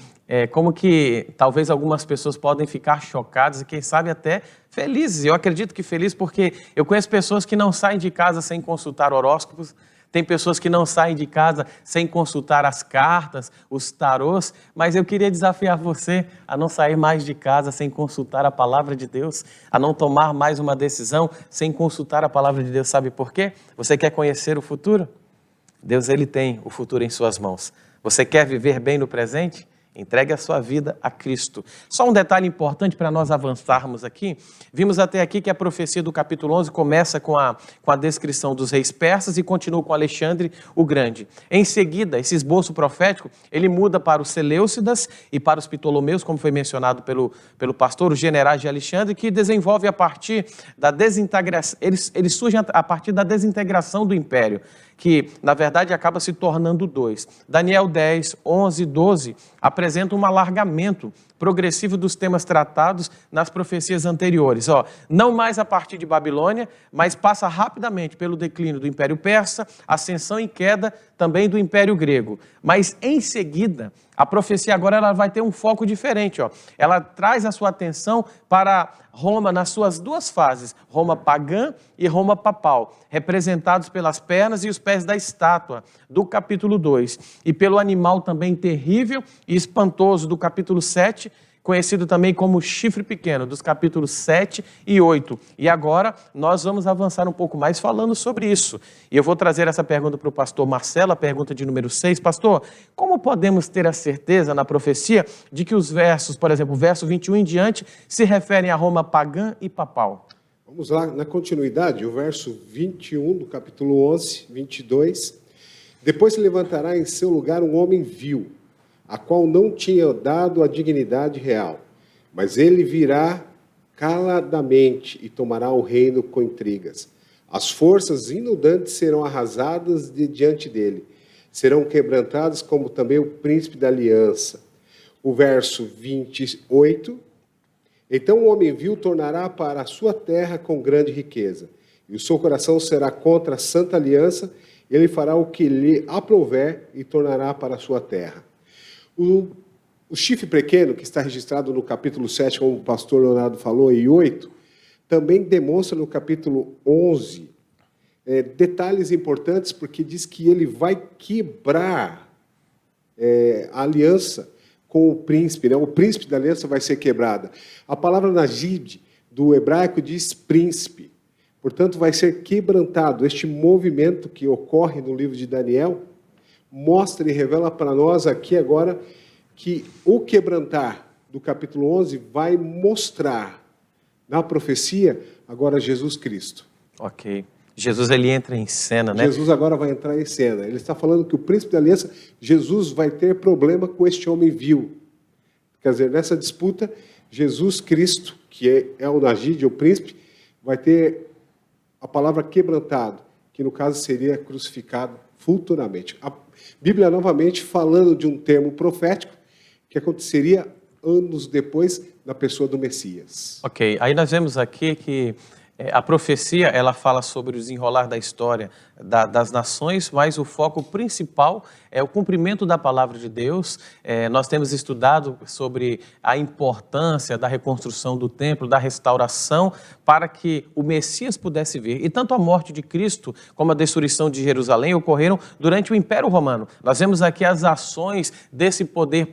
como que talvez algumas pessoas podem ficar chocadas e quem sabe até felizes. Eu acredito que felizes porque eu conheço pessoas que não saem de casa sem consultar horóscopos. Tem pessoas que não saem de casa sem consultar as cartas, os tarôs, mas eu queria desafiar você a não sair mais de casa sem consultar a palavra de Deus, a não tomar mais uma decisão sem consultar a palavra de Deus. Sabe por quê? Você quer conhecer o futuro? Deus ele tem o futuro em suas mãos. Você quer viver bem no presente? Entregue a sua vida a Cristo. Só um detalhe importante para nós avançarmos aqui. Vimos até aqui que a profecia do capítulo 11 começa com a descrição dos reis persas e continua com Alexandre o Grande. Em seguida, esse esboço profético, ele muda para os Seleucidas e para os Ptolomeus, como foi mencionado pelo pastor, os generais de Alexandre, que desenvolve a partir da desintegração, eles surgem a partir da desintegração do império, que, na verdade, acaba se tornando dois. Daniel 10, 11 e 12 apresenta um alargamento progressivo dos temas tratados nas profecias anteriores. Não mais a partir de Babilônia, mas passa rapidamente pelo declínio do Império Persa, ascensão e queda também do Império Grego. Mas, em seguida, A profecia agora ela vai ter um foco diferente. Ó. Ela traz a sua atenção para Roma nas suas duas fases, Roma pagã e Roma papal, representados pelas pernas e os pés da estátua, do capítulo 2, e pelo animal também terrível e espantoso, do capítulo 7, conhecido também como chifre pequeno, dos capítulos 7 e 8. E agora nós vamos avançar um pouco mais falando sobre isso. E eu vou trazer essa pergunta para o pastor Marcelo, a pergunta de número 6. Pastor, como podemos ter a certeza na profecia de que os versos, por exemplo, o verso 21 em diante, se referem a Roma pagã e papal? Vamos lá, na continuidade, o verso 21 do capítulo 11, 22. Depois se levantará em seu lugar um homem vil, a qual não tinha dado a dignidade real, mas ele virá caladamente e tomará o reino com intrigas. As forças inundantes serão arrasadas diante dele, serão quebrantadas como também o príncipe da aliança. O verso 28, então o homem vil tornará para a sua terra com grande riqueza, e o seu coração será contra a santa aliança, ele fará o que lhe aprouver e tornará para a sua terra. O chifre pequeno, que está registrado no capítulo 7, como o pastor Leonardo falou, e 8, também demonstra no capítulo 11 detalhes importantes, porque diz que ele vai quebrar a aliança com o príncipe, né? O príncipe da aliança vai ser quebrada. A palavra Najid, do hebraico, diz príncipe. Portanto, vai ser quebrantado. Este movimento que ocorre no livro de Daniel mostra e revela para nós aqui agora que o quebrantar do capítulo 11 vai mostrar na profecia agora Jesus Cristo. Ok. Jesus ele entra em cena, né? Jesus agora vai entrar em cena. Ele está falando que o príncipe da aliança, Jesus vai ter problema com este homem vil. Quer dizer, nessa disputa, Jesus Cristo, que é o Najid, o príncipe, vai ter a palavra quebrantado, que no caso seria crucificado futuramente. A Bíblia novamente falando de um termo profético que aconteceria anos depois na pessoa do Messias. Ok, aí nós vemos aqui que a profecia ela fala sobre o desenrolar da história das nações, mas o foco principal é o cumprimento da palavra de Deus. Nós temos estudado sobre a importância da reconstrução do templo, da restauração, para que o Messias pudesse vir. E tanto a morte de Cristo como a destruição de Jerusalém ocorreram durante o Império Romano. Nós vemos aqui as ações desse poder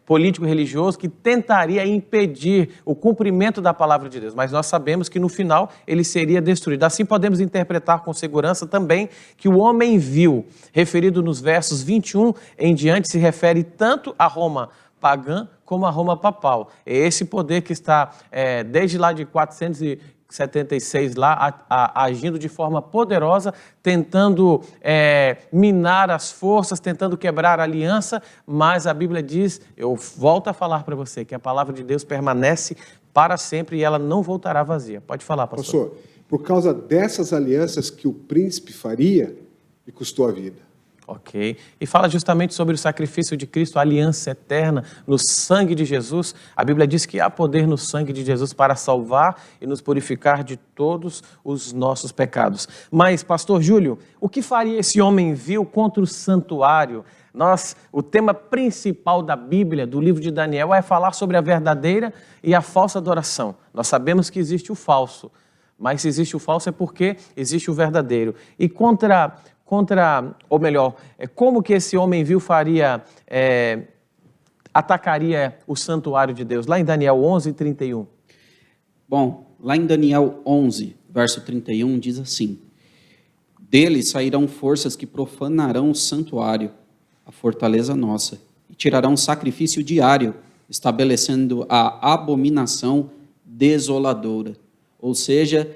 político-religioso que tentaria impedir o cumprimento da palavra de Deus. Mas nós sabemos que no final ele seria destruído. Assim podemos interpretar com segurança também que o homem vil, referido nos versos 21 em diante, se refere tanto a Roma pagã como a Roma papal. É esse poder que está desde lá de 476 lá, agindo de forma poderosa, tentando minar as forças, tentando quebrar a aliança, mas a Bíblia diz, eu volto a falar para você, que a palavra de Deus permanece para sempre e ela não voltará vazia. Pode falar, pastor. Pastor, por causa dessas alianças que o príncipe faria, lhe custou a vida. Ok. E fala justamente sobre o sacrifício de Cristo, a aliança eterna no sangue de Jesus. A Bíblia diz que há poder no sangue de Jesus para salvar e nos purificar de todos os nossos pecados. Mas, pastor Júlio, o que faria esse homem vil contra o santuário? O tema principal da Bíblia, do livro de Daniel, é falar sobre a verdadeira e a falsa adoração. Nós sabemos que existe o falso, mas se existe o falso é porque existe o verdadeiro. E como que esse homem vil atacaria o santuário de Deus? Lá em Daniel 11, 31. Bom, lá em Daniel 11, verso 31, diz assim: dele sairão forças que profanarão o santuário, a fortaleza nossa, e tirarão sacrifício diário, estabelecendo a abominação desoladora. Ou seja,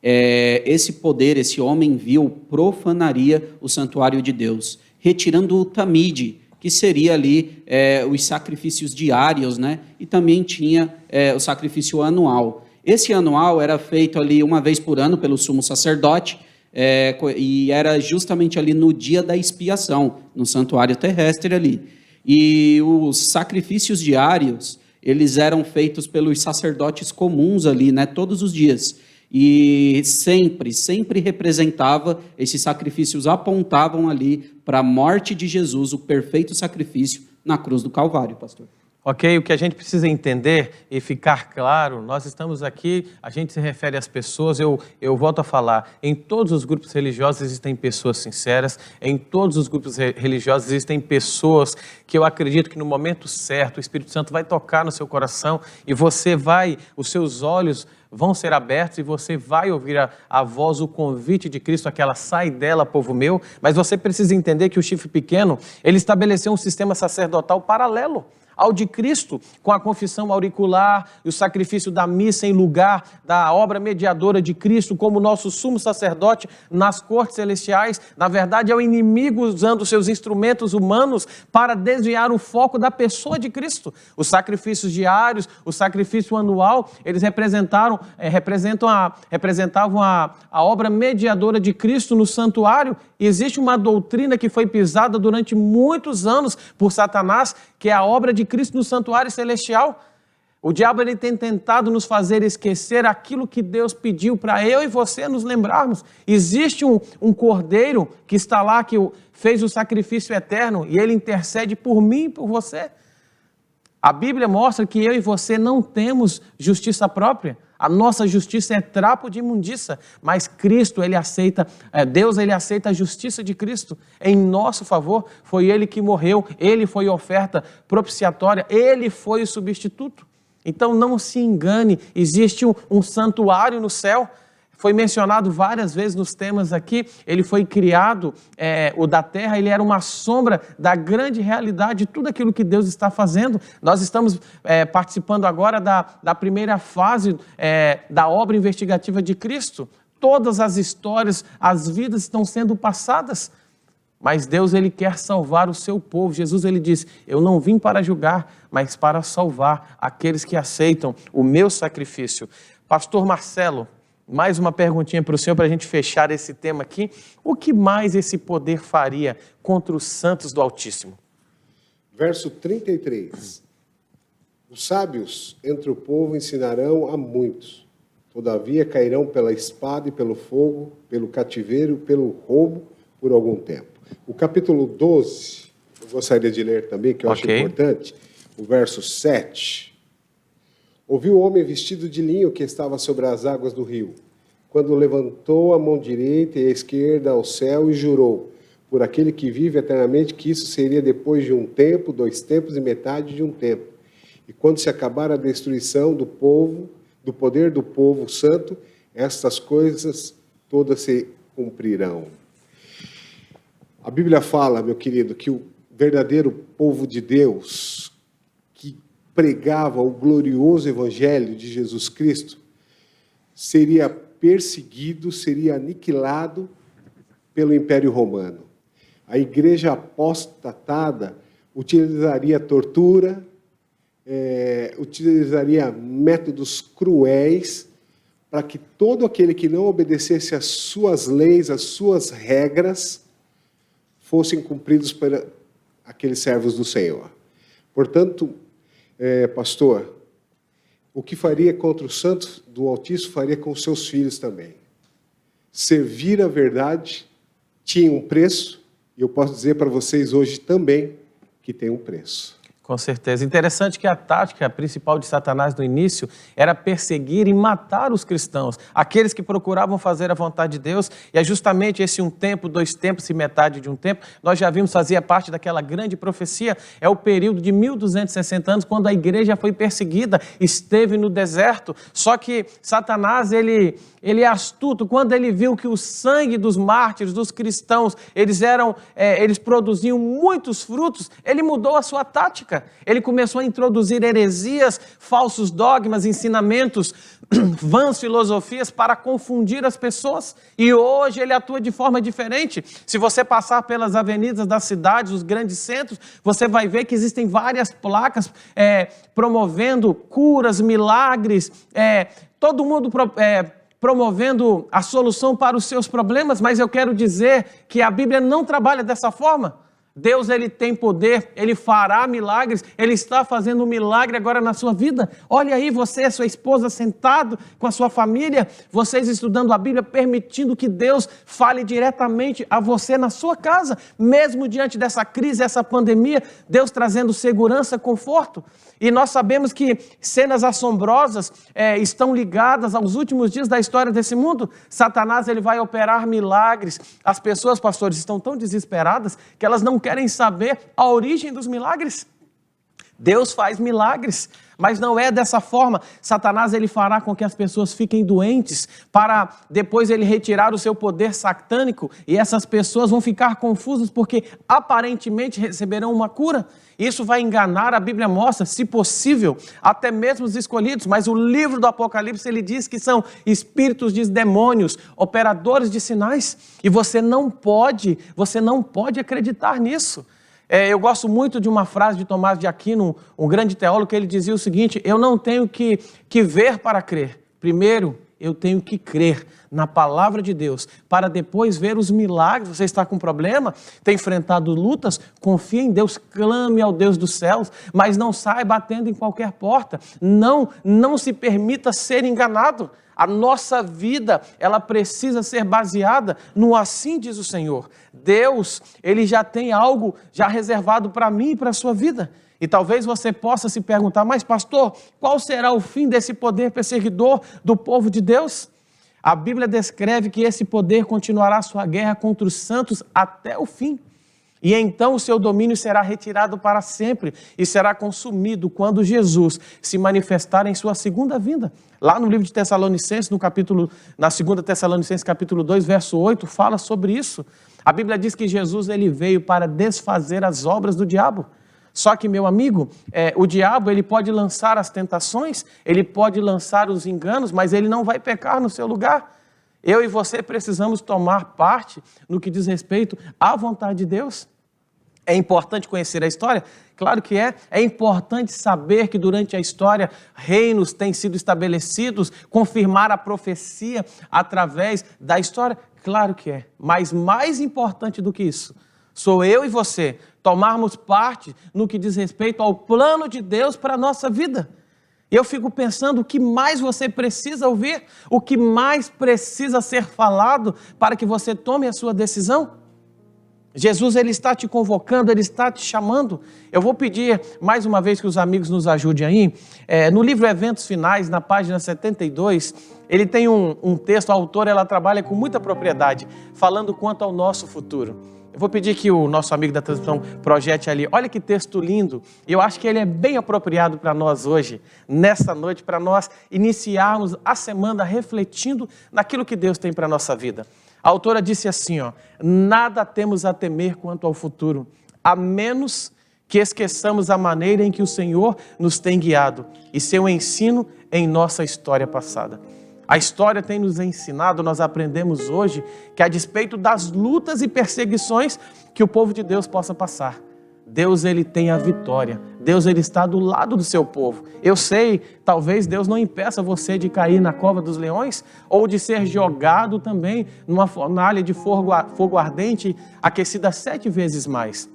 esse poder, esse homem vil, profanaria o santuário de Deus, retirando o tamide, que seria ali os sacrifícios diários, né? E também tinha o sacrifício anual. Esse anual era feito ali uma vez por ano pelo sumo sacerdote, e era justamente ali no dia da expiação, no santuário terrestre ali. E os sacrifícios diários, eles eram feitos pelos sacerdotes comuns ali, né? Todos os dias. E sempre representava, esses sacrifícios apontavam ali para a morte de Jesus, o perfeito sacrifício na cruz do Calvário, pastor. Ok, o que a gente precisa entender e ficar claro, nós estamos aqui, a gente se refere às pessoas, eu volto a falar, em todos os grupos religiosos existem pessoas sinceras, em todos os grupos religiosos existem pessoas que eu acredito que no momento certo o Espírito Santo vai tocar no seu coração e os seus olhos vão ser abertos e você vai ouvir a voz, o convite de Cristo, aquela sai dela, povo meu, mas você precisa entender que o chifre pequeno, ele estabeleceu um sistema sacerdotal paralelo ao de Cristo, com a confissão auricular e o sacrifício da missa em lugar da obra mediadora de Cristo como nosso sumo sacerdote nas cortes celestiais. Na verdade, é o inimigo usando seus instrumentos humanos para desviar o foco da pessoa de Cristo. Os sacrifícios diários, o sacrifício anual, eles representavam a obra mediadora de Cristo no santuário. E existe uma doutrina que foi pisada durante muitos anos por Satanás, que é a obra de Cristo no santuário celestial. O diabo ele tem tentado nos fazer esquecer aquilo que Deus pediu para eu e você nos lembrarmos. Existe um cordeiro que está lá, que fez o sacrifício eterno, e ele intercede por mim e por você. A Bíblia mostra que eu e você não temos justiça própria. A nossa justiça é trapo de imundícia, mas Cristo, Deus ele aceita a justiça de Cristo em nosso favor. Foi Ele que morreu, Ele foi a oferta propiciatória, Ele foi o substituto. Então não se engane, existe um santuário no céu. Foi mencionado várias vezes nos temas aqui, ele foi criado, o da terra, ele era uma sombra da grande realidade de tudo aquilo que Deus está fazendo. Nós estamos participando agora da primeira fase da obra investigativa de Cristo. Todas as histórias, as vidas estão sendo passadas, mas Deus ele quer salvar o seu povo. Jesus ele diz, eu não vim para julgar, mas para salvar aqueles que aceitam o meu sacrifício. Pastor Marcelo, mais uma perguntinha para o senhor, para a gente fechar esse tema aqui. O que mais esse poder faria contra os santos do Altíssimo? Verso 33. Os sábios entre o povo ensinarão a muitos. Todavia cairão pela espada e pelo fogo, pelo cativeiro, pelo roubo, por algum tempo. O capítulo 12, eu gostaria de ler também, que eu acho importante, o verso 7. Ouviu o homem vestido de linho que estava sobre as águas do rio, quando levantou a mão direita e a esquerda ao céu e jurou, por aquele que vive eternamente, que isso seria depois de um tempo, 2 tempos e metade de um tempo. E quando se acabar a destruição do povo, do poder do povo santo, estas coisas todas se cumprirão. A Bíblia fala, meu querido, que o verdadeiro povo de Deus, que pregava o glorioso evangelho de Jesus Cristo, seria perseguido, seria aniquilado pelo Império Romano. A igreja apostatada utilizaria tortura, utilizaria métodos cruéis para que todo aquele que não obedecesse às suas leis, às suas regras, fossem cumpridos por aqueles servos do Senhor. Portanto, pastor, o que faria contra os santos do Altíssimo, faria com os seus filhos também. Servir a verdade tinha um preço, e eu posso dizer para vocês hoje também que tem um preço. Com certeza. Interessante que a tática principal de Satanás no início era perseguir e matar os cristãos, aqueles que procuravam fazer a vontade de Deus, e é justamente esse 1 tempo, 2 tempos e metade de um tempo, nós já vimos, fazia parte daquela grande profecia, é o período de 1260 anos, quando a igreja foi perseguida, esteve no deserto. Só que Satanás, ele é astuto. Quando ele viu que o sangue dos mártires, dos cristãos, eles produziam muitos frutos, ele mudou a sua tática. Ele começou a introduzir heresias, falsos dogmas, ensinamentos, vãs filosofias para confundir as pessoas. E hoje ele atua de forma diferente. Se você passar pelas avenidas das cidades, os grandes centros, você vai ver que existem várias placas promovendo curas, milagres, todo mundo promovendo a solução para os seus problemas, mas eu quero dizer que a Bíblia não trabalha dessa forma. Deus, ele tem poder, ele fará milagres, ele está fazendo um milagre agora na sua vida. Olha aí, você e sua esposa sentado com a sua família, vocês estudando a Bíblia, permitindo que Deus fale diretamente a você na sua casa, mesmo diante dessa crise, essa pandemia, Deus trazendo segurança, conforto. E nós sabemos que cenas assombrosas estão ligadas aos últimos dias da história desse mundo. Satanás, ele vai operar milagres. As pessoas, pastores, estão tão desesperadas que elas não querem saber a origem dos milagres. Deus faz milagres, mas não é dessa forma. Satanás, ele fará com que as pessoas fiquem doentes, para depois ele retirar o seu poder satânico, e essas pessoas vão ficar confusas porque aparentemente receberão uma cura. Isso vai enganar, a Bíblia mostra, se possível, até mesmo os escolhidos, mas o livro do Apocalipse, ele diz que são espíritos de demônios, operadores de sinais, e você não pode acreditar nisso. Eu gosto muito de uma frase de Tomás de Aquino, um grande teólogo, que ele dizia o seguinte: eu não tenho que ver para crer, primeiro eu tenho que crer na palavra de Deus, para depois ver os milagres. Você está com problema, tem enfrentado lutas, confie em Deus, clame ao Deus dos céus, mas não saia batendo em qualquer porta, não se permita ser enganado. A nossa vida, ela precisa ser baseada no assim diz o Senhor. Deus, ele já tem algo já reservado para mim e para a sua vida. E talvez você possa se perguntar: mas pastor, qual será o fim desse poder perseguidor do povo de Deus? A Bíblia descreve que esse poder continuará sua guerra contra os santos até o fim. E então o seu domínio será retirado para sempre e será consumido quando Jesus se manifestar em sua segunda vinda. Lá no livro de Tessalonicenses, na 2 Tessalonicenses capítulo 2, verso 8, fala sobre isso. A Bíblia diz que Jesus, ele veio para desfazer as obras do diabo. Só que, meu amigo, o diabo, ele pode lançar as tentações, ele pode lançar os enganos, mas ele não vai pecar no seu lugar. Eu e você precisamos tomar parte no que diz respeito à vontade de Deus. É importante conhecer a história? Claro que é. É importante saber que durante a história reinos têm sido estabelecidos, confirmar a profecia através da história? Claro que é. Mas mais importante do que isso, sou eu e você tomarmos parte no que diz respeito ao plano de Deus para a nossa vida. E eu fico pensando o que mais você precisa ouvir, o que mais precisa ser falado para que você tome a sua decisão. Jesus, ele está te convocando, ele está te chamando. Eu vou pedir mais uma vez que os amigos nos ajudem aí. No livro Eventos Finais, na página 72, ele tem um texto, a autora, ela trabalha com muita propriedade, falando quanto ao nosso futuro. Eu vou pedir que o nosso amigo da transmissão projete ali. Olha que texto lindo. Eu acho que ele é bem apropriado para nós hoje, nesta noite, para nós iniciarmos a semana refletindo naquilo que Deus tem para a nossa vida. A autora disse assim, nada temos a temer quanto ao futuro, a menos que esqueçamos a maneira em que o Senhor nos tem guiado e seu ensino em nossa história passada. A história tem nos ensinado, nós aprendemos hoje, que a despeito das lutas e perseguições que o povo de Deus possa passar, Deus, ele tem a vitória. Deus, ele está do lado do seu povo. Eu sei, talvez Deus não impeça você de cair na cova dos leões ou de ser jogado também numa fornalha de fogo ardente aquecida 7 vezes mais.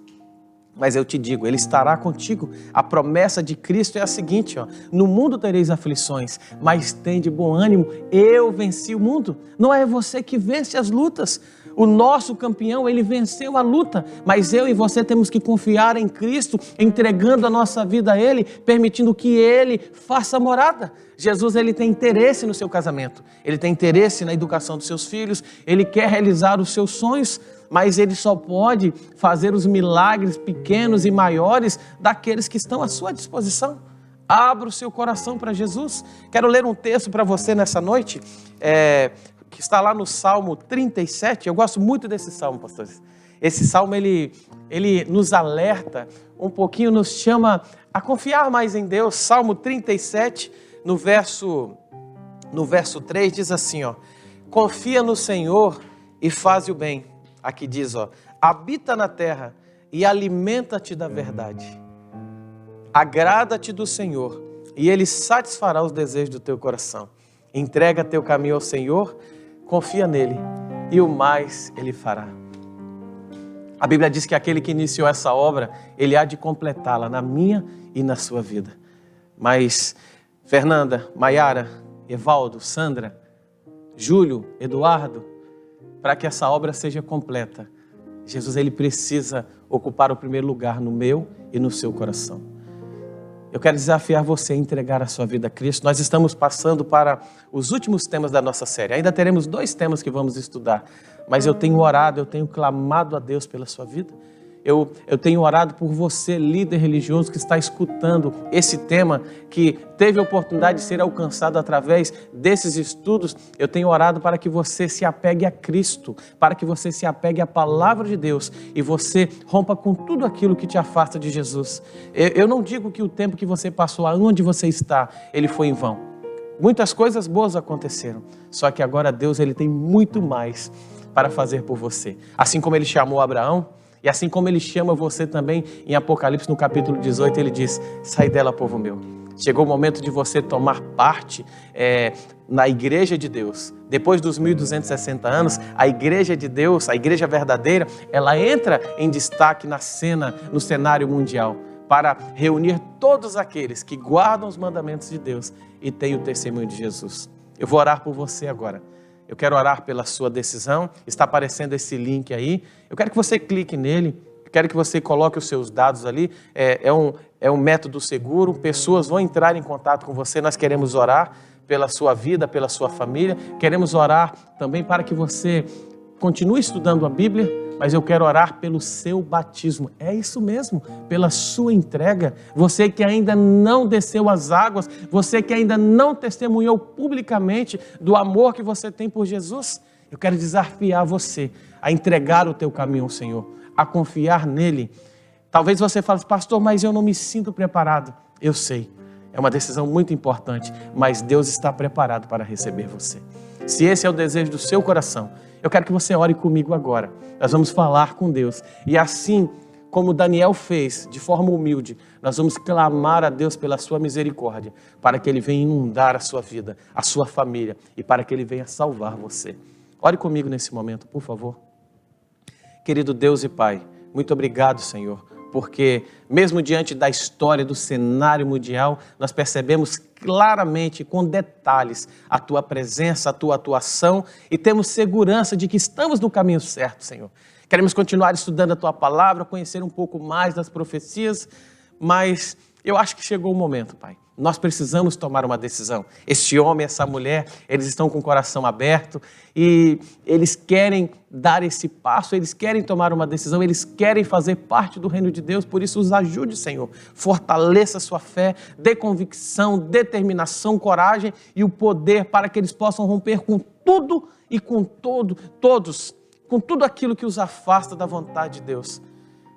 Mas eu te digo, ele estará contigo. A promessa de Cristo é a seguinte, no mundo tereis aflições, mas tende bom ânimo, eu venci o mundo. Não é você que vence as lutas. O nosso campeão, ele venceu a luta, mas eu e você temos que confiar em Cristo, entregando a nossa vida a Ele, permitindo que Ele faça morada. Jesus, ele tem interesse no seu casamento, ele tem interesse na educação dos seus filhos, ele quer realizar os seus sonhos, mas ele só pode fazer os milagres pequenos e maiores daqueles que estão à sua disposição. Abra o seu coração para Jesus. Quero ler um texto para você nessa noite, que está lá no Salmo 37, eu gosto muito desse Salmo, pastores. Esse Salmo, ele nos alerta um pouquinho, nos chama a confiar mais em Deus. Salmo 37, no verso 3, diz assim, confia no Senhor e faz o bem. Aqui diz, habita na terra e alimenta-te da verdade. Agrada-te do Senhor e Ele satisfará os desejos do teu coração. Entrega teu caminho ao Senhor, confia nele e o mais Ele fará. A Bíblia diz que aquele que iniciou essa obra, ele há de completá-la na minha e na sua vida. Mas Fernanda, Maiara, Evaldo, Sandra, Júlio, Eduardo, para que essa obra seja completa, Jesus ele precisa ocupar o primeiro lugar no meu e no seu coração. Eu quero desafiar você a entregar a sua vida a Cristo. Nós estamos passando para os últimos temas da nossa série. Ainda teremos 2 temas que vamos estudar. Mas eu tenho orado, eu tenho clamado a Deus pela sua vida. Eu tenho orado por você, líder religioso, que está escutando esse tema, que teve a oportunidade de ser alcançado através desses estudos. Eu tenho orado para que você se apegue a Cristo, para que você se apegue à palavra de Deus e você rompa com tudo aquilo que te afasta de Jesus. Eu não digo que o tempo que você passou, aonde você está, ele foi em vão. Muitas coisas boas aconteceram, só que agora Deus ele tem muito mais para fazer por você. Assim como ele chamou Abraão, e assim como ele chama você também em Apocalipse, no capítulo 18, ele diz: sai dela, povo meu. Chegou o momento de você tomar parte na igreja de Deus. Depois dos 1260 anos, a igreja de Deus, a igreja verdadeira, ela entra em destaque na cena, no cenário mundial, para reunir todos aqueles que guardam os mandamentos de Deus e têm o testemunho de Jesus. Eu vou orar por você agora. Eu quero orar pela sua decisão. Está aparecendo esse link aí. Eu quero que você clique nele. Eu quero que você coloque os seus dados ali. É um método seguro. Pessoas vão entrar em contato com você. Nós queremos orar pela sua vida, pela sua família. Queremos orar também para que você continue estudando a Bíblia, mas eu quero orar pelo seu batismo. É isso mesmo, pela sua entrega. Você que ainda não desceu as águas, você que ainda não testemunhou publicamente do amor que você tem por Jesus, eu quero desafiar você a entregar o teu caminho ao Senhor, a confiar nele. Talvez você fale: pastor, mas eu não me sinto preparado. Eu sei, é uma decisão muito importante, mas Deus está preparado para receber você. Se esse é o desejo do seu coração, eu quero que você ore comigo agora. Nós vamos falar com Deus. E assim como Daniel fez, de forma humilde, nós vamos clamar a Deus pela sua misericórdia, para que Ele venha inundar a sua vida, a sua família, e para que Ele venha salvar você. Ore comigo nesse momento, por favor. Querido Deus e Pai, muito obrigado, Senhor, porque mesmo diante da história do cenário mundial, nós percebemos claramente, com detalhes, a Tua presença, a Tua atuação, e temos segurança de que estamos no caminho certo, Senhor. Queremos continuar estudando a Tua palavra, conhecer um pouco mais das profecias, mas eu acho que chegou o momento, Pai. Nós precisamos tomar uma decisão. Este homem, essa mulher, eles estão com o coração aberto e eles querem dar esse passo, eles querem tomar uma decisão, eles querem fazer parte do reino de Deus. Por isso, os ajude, Senhor. Fortaleça a sua fé, dê convicção, determinação, coragem e o poder para que eles possam romper com tudo e com todos, com tudo aquilo que os afasta da vontade de Deus.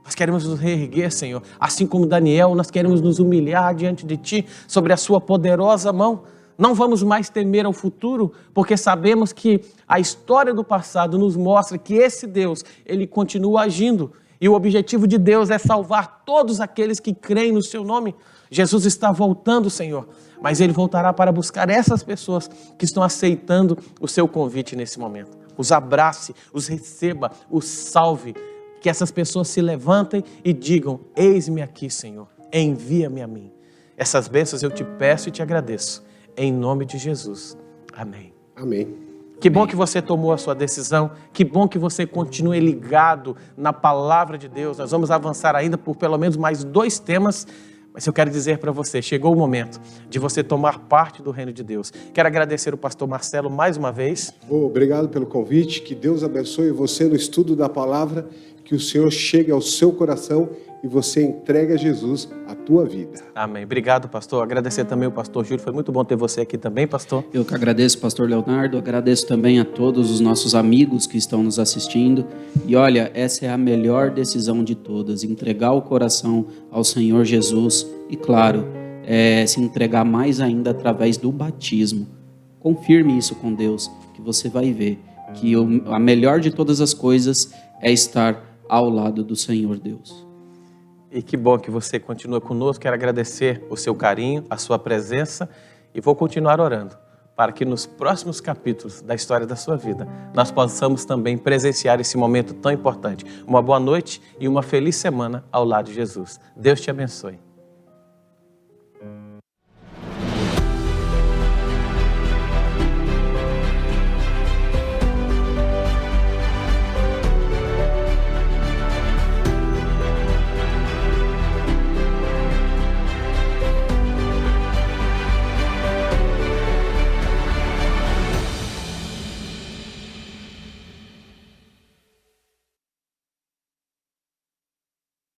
Nós queremos nos reerguer, Senhor, assim como Daniel, nós queremos nos humilhar diante de Ti, sobre a Sua poderosa mão. Não vamos mais temer ao futuro, porque sabemos que a história do passado nos mostra que esse Deus, Ele continua agindo. E o objetivo de Deus é salvar todos aqueles que creem no Seu nome. Jesus está voltando, Senhor, mas Ele voltará para buscar essas pessoas que estão aceitando o Seu convite nesse momento. Os abrace, os receba, os salve. Que essas pessoas se levantem e digam: eis-me aqui, Senhor, envia-me a mim. Essas bênçãos eu te peço e te agradeço, em nome de Jesus. Amém. Amém. Que bom que você tomou a sua decisão, que bom que você continue ligado na palavra de Deus. Nós vamos avançar ainda por pelo menos mais 2 temas, mas eu quero dizer para você, chegou o momento de você tomar parte do reino de Deus. Quero agradecer o pastor Marcelo mais uma vez. Obrigado pelo convite, que Deus abençoe você no estudo da palavra, que o Senhor chegue ao seu coração e você entregue a Jesus a tua vida. Amém. Obrigado, pastor. Agradecer também o pastor Júlio. Foi muito bom ter você aqui também, pastor. Eu que agradeço, pastor Leonardo. Agradeço também a todos os nossos amigos que estão nos assistindo. E olha, essa é a melhor decisão de todas. Entregar o coração ao Senhor Jesus. E claro, se entregar mais ainda através do batismo. Confirme isso com Deus, que você vai ver que a melhor de todas as coisas é estar ao lado do Senhor Deus. E que bom que você continua conosco. Quero agradecer o seu carinho, a sua presença e vou continuar orando para que nos próximos capítulos da história da sua vida nós possamos também presenciar esse momento tão importante. Uma boa noite e uma feliz semana ao lado de Jesus. Deus te abençoe.